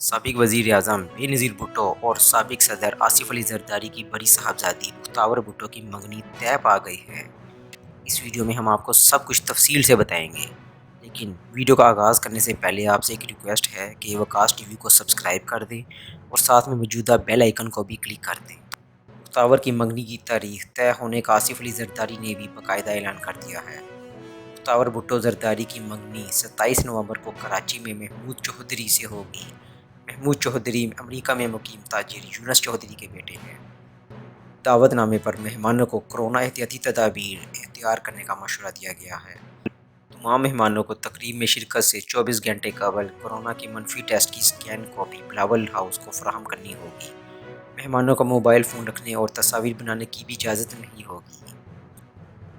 سابق وزیر اعظم بےنظیر بھٹو اور سابق صدر آصف علی زرداری کی بڑی صاحبزادی مختار بھٹو کی منگنی طے پا گئی ہے۔ اس ویڈیو میں ہم آپ کو سب کچھ تفصیل سے بتائیں گے، لیکن ویڈیو کا آغاز کرنے سے پہلے آپ سے ایک ریکویسٹ ہے کہ وکاس ٹی وی کو سبسکرائب کر دیں اور ساتھ میں موجودہ بیل آئیکن کو بھی کلک کر دیں۔ مختار کی منگنی کی تاریخ طے ہونے کا آصف علی زرداری نے بھی باقاعدہ اعلان کر دیا ہے۔ مختار بھٹو زرداری کی منگنی 27 نومبر کو کراچی میں محمود چوہدری سے ہوگی۔ محمود چوہدری امریکہ میں مقیم تاجر یونس چوہدری کے بیٹے ہیں۔ دعوت نامے پر مہمانوں کو کورونا احتیاطی تدابیر اختیار کرنے کا مشورہ دیا گیا ہے۔ تمام مہمانوں کو تقریب میں شرکت سے 24 گھنٹے قبل کورونا کے منفی ٹیسٹ کی اسکین کاپی بلاول ہاؤس کو فراہم کرنی ہوگی۔ مہمانوں کو موبائل فون رکھنے اور تصاویر بنانے کی بھی اجازت نہیں ہوگی۔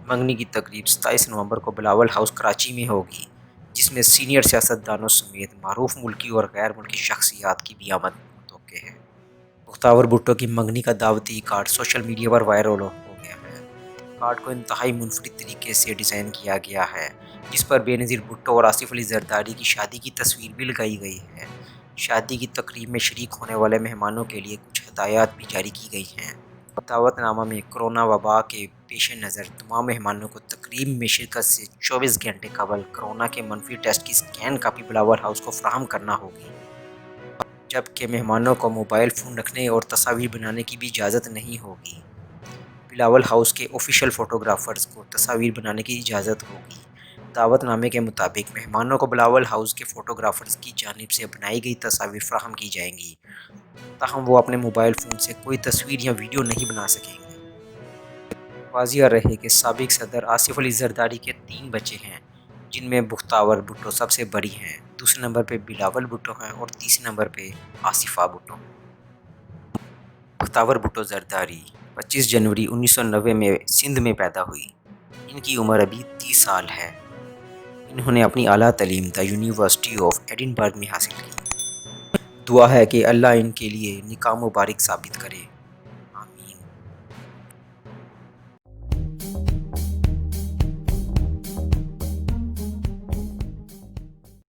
منگنی کی تقریب 27 نومبر کو بلاول ہاؤس کراچی میں ہوگی، جس میں سینئر سیاستدانوں سمیت معروف ملکی اور غیر ملکی شخصیات کی بھی آمد متوقع ہے۔ مختار بھٹو کی منگنی کا دعوتی کارڈ سوشل میڈیا پر وائرل ہو گیا ہے۔ کارڈ کو انتہائی منفرد طریقے سے ڈیزائن کیا گیا ہے، جس پر بےنظیر بھٹو اور آصف علی زرداری کی شادی کی تصویر بھی لگائی گئی ہے۔ شادی کی تقریب میں شریک ہونے والے مہمانوں کے لیے کچھ ہدایات بھی جاری کی گئی ہیں۔ دعوت نامہ میں کورونا وبا کے پیش نظر تمام مہمانوں کو تقریب میں شرکت سے 24 گھنٹے قبل کورونا کے منفی ٹیسٹ کی اسکین کاپی بلاول ہاؤس کو فراہم کرنا ہوگی، جبکہ مہمانوں کو موبائل فون رکھنے اور تصاویر بنانے کی بھی اجازت نہیں ہوگی۔ بلاول ہاؤس کے آفیشیل فوٹوگرافرز کو تصاویر بنانے کی اجازت ہوگی۔ دعوت نامے کے مطابق مہمانوں کو بلاول ہاؤس کے فوٹوگرافرز کی جانب سے بنائی گئی تصاویر فراہم کی جائیں گی، تاہم وہ اپنے موبائل فون سے کوئی تصویر یا ویڈیو نہیں بنا سکیں گے۔ واضح رہے کہ سابق صدر آصف علی زرداری کے 3 بچے ہیں، جن میں مختار بھٹو سب سے بڑی ہیں، دوسرے نمبر پہ بلاول بھٹو ہیں اور تیسرے نمبر پہ آصفہ بھٹو۔ مختار بھٹو زرداری 25 جنوری 1990 میں سندھ میں پیدا ہوئی۔ ان کی عمر ابھی 30 سال ہے۔ انہوں نے اپنی اعلیٰ تعلیم دی یونیورسٹی آف ایڈنبرگ میں حاصل کی۔ دعا ہے کہ اللہ ان کے لیے نکاح مبارک ثابت کرے۔